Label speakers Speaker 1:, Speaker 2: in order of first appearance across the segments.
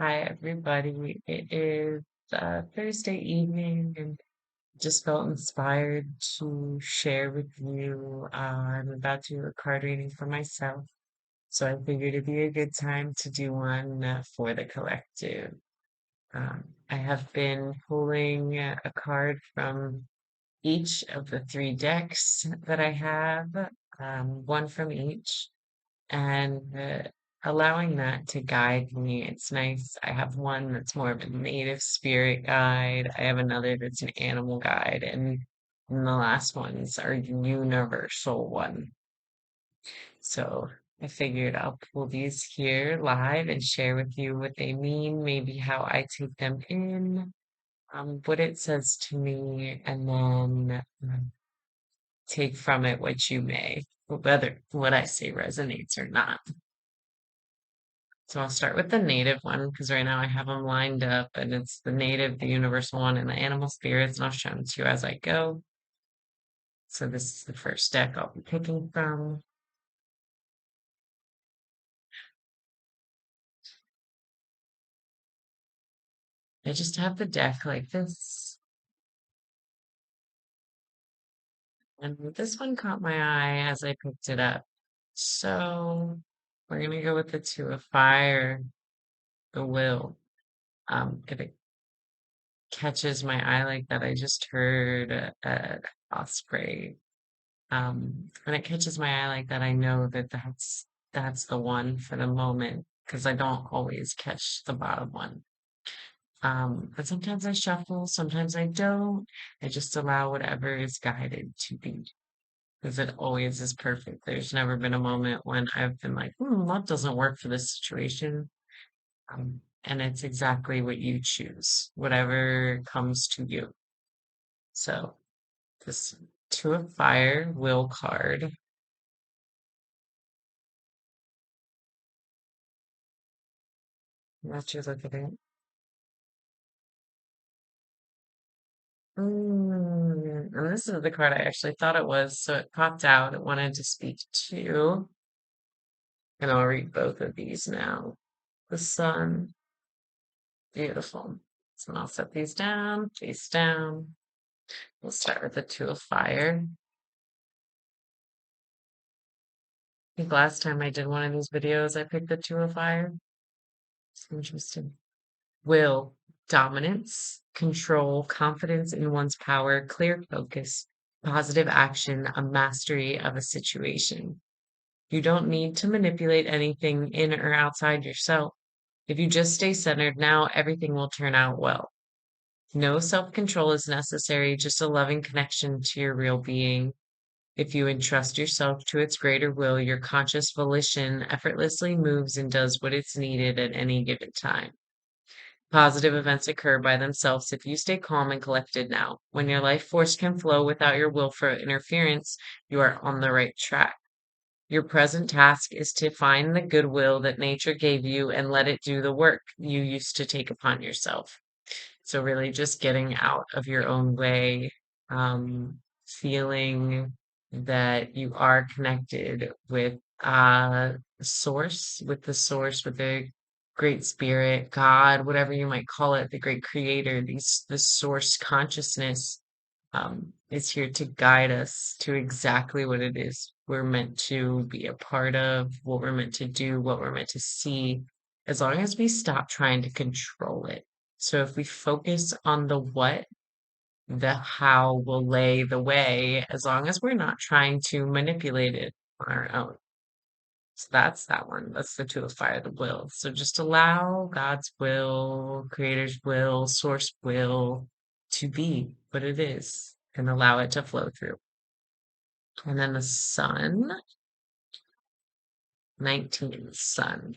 Speaker 1: Hi, everybody. It is Thursday evening and just felt inspired to share with you. I'm about to do a card reading for myself, so I figured it'd be a good time to do one for the collective. I have been pulling a card from each of the three decks that I have, one from each and allowing that to guide me. It's nice. I have one that's more of a native spirit guide. I have another that's an animal guide, and the last ones are universal one. So I figured I'll pull these here live and share with you what they mean, maybe how I take them in, what it says to me, and then take from it what you may, whether what I say resonates or not. So I'll start with the native one because right now I have them lined up and it's the native, the universal one, and the animal spirits, and I'll show them to you as I go. So this is the first deck I'll be picking from. I just have the deck like this. And this one caught my eye as I picked it up. So we're gonna go with the two of fire, the will. If it catches my eye like that, I just heard a osprey. When it catches my eye like that, I know that that's the one for the moment because I don't always catch the bottom one. But sometimes I shuffle, sometimes I don't. I just allow whatever is guided to be because it always is perfect. There's never been a moment when I've been like, that doesn't work for this situation. And it's exactly what you choose, whatever comes to you. So this Two of Fire will card. Let you look at it. And this is the card I actually thought it was, so it popped out. It wanted to speak to, and I'll read both of these now. The sun, beautiful. So I'll set these down, face down. We'll start with the Two of Fire. I think last time I did one of these videos, I picked the Two of Fire. It's interesting. Will, dominance, control, confidence in one's power, clear focus, positive action, a mastery of a situation. You don't need to manipulate anything in or outside yourself. If you just stay centered now, everything will turn out well. No self control is necessary, just a loving connection to your real being. If you entrust yourself to its greater will, your conscious volition effortlessly moves and does what is needed at any given time. Positive events occur by themselves if you stay calm and collected now. When your life force can flow without your will for interference, you are on the right track. Your present task is to find the goodwill that nature gave you and let it do the work you used to take upon yourself. So, really, just getting out of your own way, feeling that you are connected with source, with the great spirit, God, whatever you might call it, the great creator, the source consciousness is here to guide us to exactly what it is we're meant to be a part of, what we're meant to do, what we're meant to see, as long as we stop trying to control it. So if we focus on the what, the how will lay the way, as long as we're not trying to manipulate it on our own. So that's that one. That's the Two of Fire, the will. So just allow God's will, Creator's will, Source will to be what it is and allow it to flow through. And then the Sun, 19, Sun,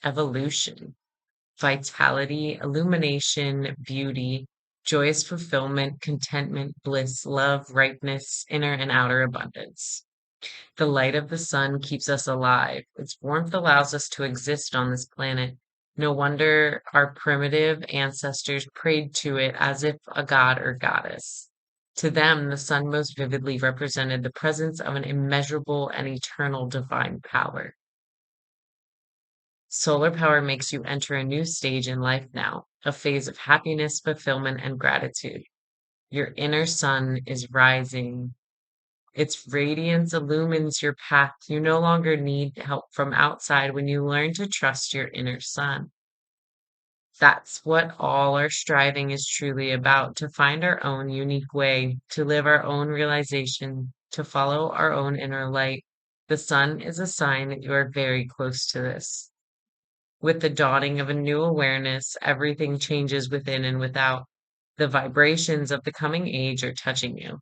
Speaker 1: evolution, vitality, illumination, beauty, joyous fulfillment, contentment, bliss, love, ripeness, inner and outer abundance. The light of the sun keeps us alive. Its warmth allows us to exist on this planet. No wonder our primitive ancestors prayed to it as if a god or goddess. To them, the sun most vividly represented the presence of an immeasurable and eternal divine power. Solar power makes you enter a new stage in life now, a phase of happiness, fulfillment, and gratitude. Your inner sun is rising. Its radiance illumines your path. You no longer need help from outside when you learn to trust your inner sun. That's what all our striving is truly about, to find our own unique way, to live our own realization, to follow our own inner light. The sun is a sign that you are very close to this. With the dawning of a new awareness, everything changes within and without. The vibrations of the coming age are touching you,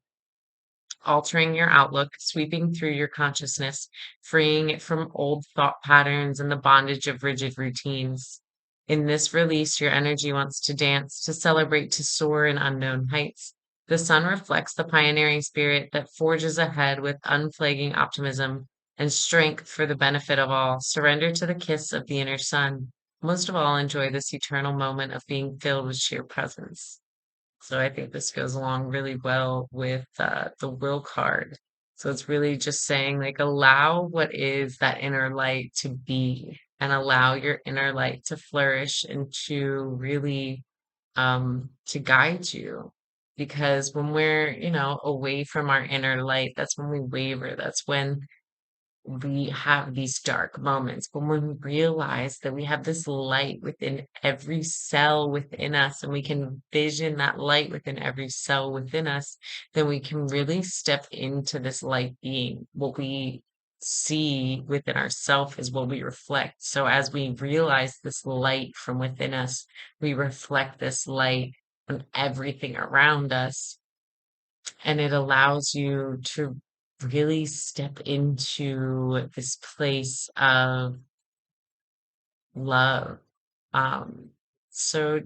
Speaker 1: altering your outlook, sweeping through your consciousness, freeing it from old thought patterns and the bondage of rigid routines. In this release, your energy wants to dance, to celebrate, to soar in unknown heights. The sun reflects the pioneering spirit that forges ahead with unflagging optimism and strength for the benefit of all. Surrender to the kiss of the inner sun. Most of all, enjoy this eternal moment of being filled with sheer presence. So I think this goes along really well with the will card. So it's really just saying, like, allow what is that inner light to be and allow your inner light to flourish and to really to guide you. Because when we're, away from our inner light, that's when we waver. That's when we have these dark moments. But when we realize that we have this light within every cell within us, and we can vision that light within every cell within us, then we can really step into this light being. What we see within ourself is what we reflect. So as we realize this light from within us, we reflect this light on everything around us, and it allows you to really step into this place of love. Um, so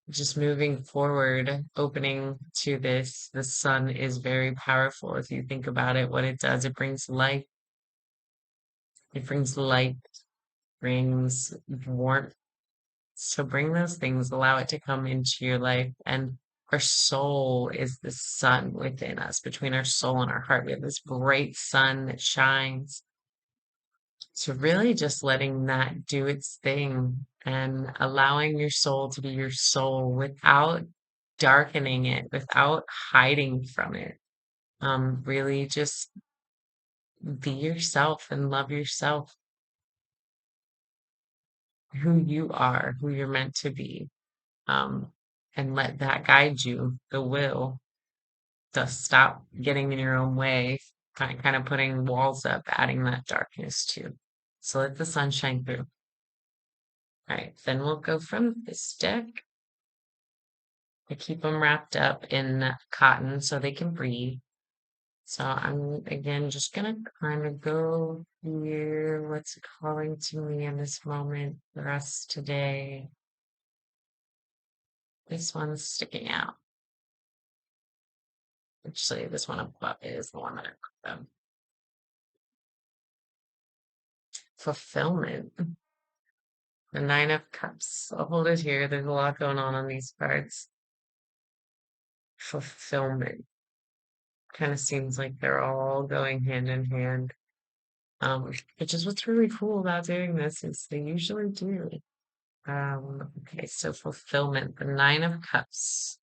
Speaker 1: just moving forward, opening to this, the sun is very powerful. If you think about it, what it does, it brings light. It brings light, brings warmth. So bring those things, allow it to come into your life. And our soul is the sun within us. Between our soul and our heart, we have this bright sun that shines. So really just letting that do its thing and allowing your soul to be your soul without darkening it, without hiding from it. Really just be yourself and love yourself, who you are, who you're meant to be. Um, and let that guide you, the will, to stop getting in your own way, kind of putting walls up, adding that darkness to. So let the sun shine through. All right, then we'll go from this deck. I keep them wrapped up in cotton so they can breathe. So I'm again just gonna kind of go here. What's calling to me in this moment for us today? This one's sticking out. Actually, this one above it is the one that I put them. Fulfillment. The Nine of Cups. I'll hold it here. There's a lot going on these cards. Fulfillment. Kind of seems like they're all going hand in hand. Which is what's really cool about doing this is they usually do. Okay, so fulfillment, the Nine of Cups.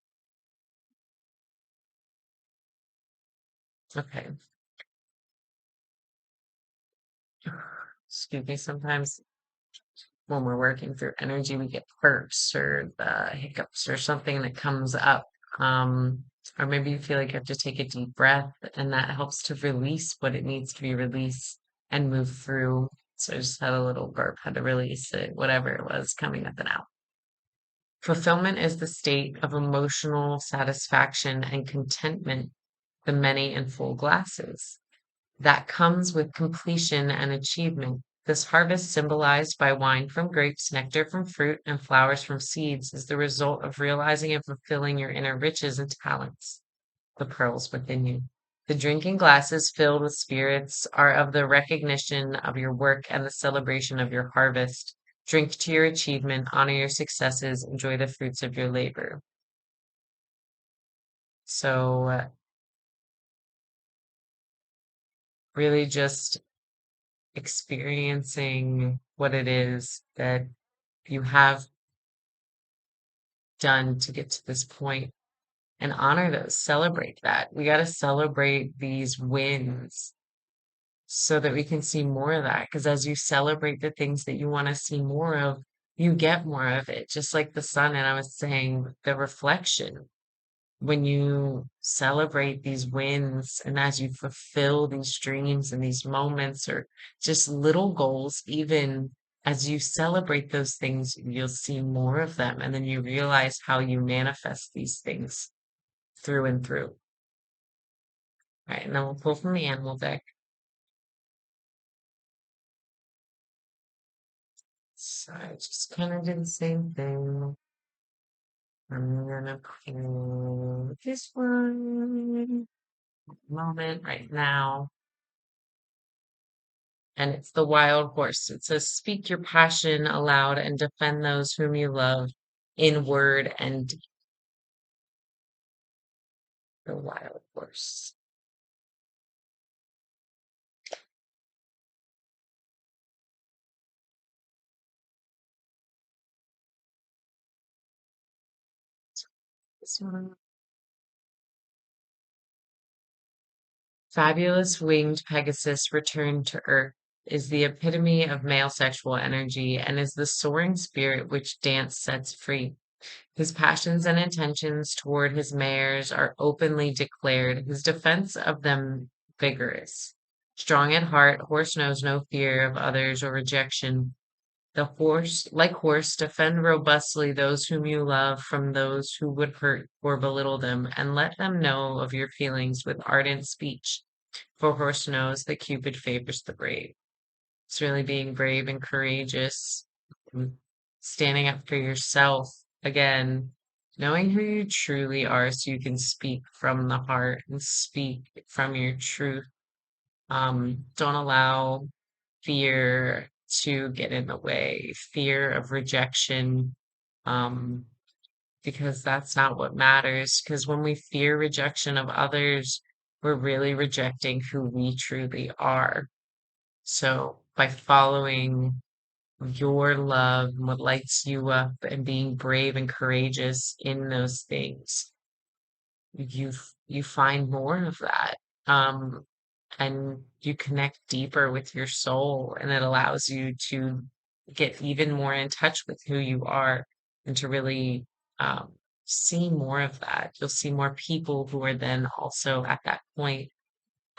Speaker 1: Okay. Excuse me, sometimes when we're working through energy, we get perks or the hiccups or something that comes up. Um, or maybe you feel like you have to take a deep breath, and that helps to release what it needs to be released and move through. So I just had a little burp, had to release it, whatever it was coming up and out. Fulfillment is the state of emotional satisfaction and contentment, the many and full glasses, that comes with completion and achievement. This harvest, symbolized by wine from grapes, nectar from fruit, and flowers from seeds, is the result of realizing and fulfilling your inner riches and talents, the pearls within you. The drinking glasses filled with spirits are of the recognition of your work and the celebration of your harvest. Drink to your achievement, honor your successes, enjoy the fruits of your labor. So, really just experiencing what it is that you have done to get to this point and honor those, celebrate that. We got to celebrate these wins so that we can see more of that. Because as you celebrate the things that you want to see more of, you get more of it. Just like the sun, and I was saying, the reflection. When you celebrate these wins and as you fulfill these dreams and these moments or just little goals, even as you celebrate those things, you'll see more of them. And then you realize how you manifest these things through and through. All right. And then we'll pull from the animal deck. So I just kind of did the same thing. I'm gonna pull this one moment right now. And it's the wild horse. It says, speak your passion aloud and defend those whom you love in word and deed. The wild horse. This one. Fabulous winged Pegasus returned to Earth is the epitome of male sexual energy and is the soaring spirit which dance sets free. His passions and intentions toward his mares are openly declared, his defense of them vigorous. Strong at heart, horse knows no fear of others or rejection. The horse, like horse, defend robustly those whom you love from those who would hurt or belittle them, and let them know of your feelings with ardent speech. For horse knows that Cupid favors the brave. It's really being brave and courageous, standing up for yourself again, knowing who you truly are so you can speak from the heart and speak from your truth. Don't allow fear to get in the way, fear of rejection, um, because that's not what matters. Because when we fear rejection of others, we're really rejecting who we truly are. So by following your love and what lights you up and being brave and courageous in those things, you find more of that. Um, and you connect deeper with your soul, and it allows you to get even more in touch with who you are and to really um, see more of that. You'll see more people who are then also at that point,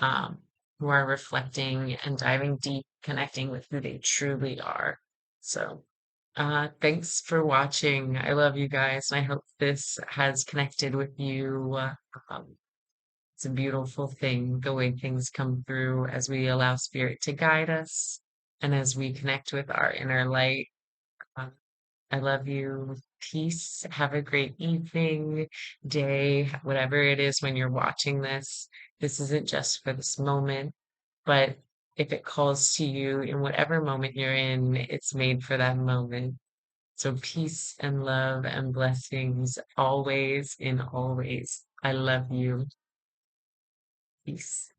Speaker 1: um, who are reflecting and diving deep, connecting with who they truly are. So, thanks for watching. I love you guys. And I hope this has connected with you. Um, it's a beautiful thing, the way things come through as we allow spirit to guide us and as we connect with our inner light. Uh, I love you. Peace. Have a great evening, day, whatever it is when you're watching this. This isn't just for this moment, but if it calls to you in whatever moment you're in, it's made for that moment. So peace and love and blessings always in always. I love you. Peace.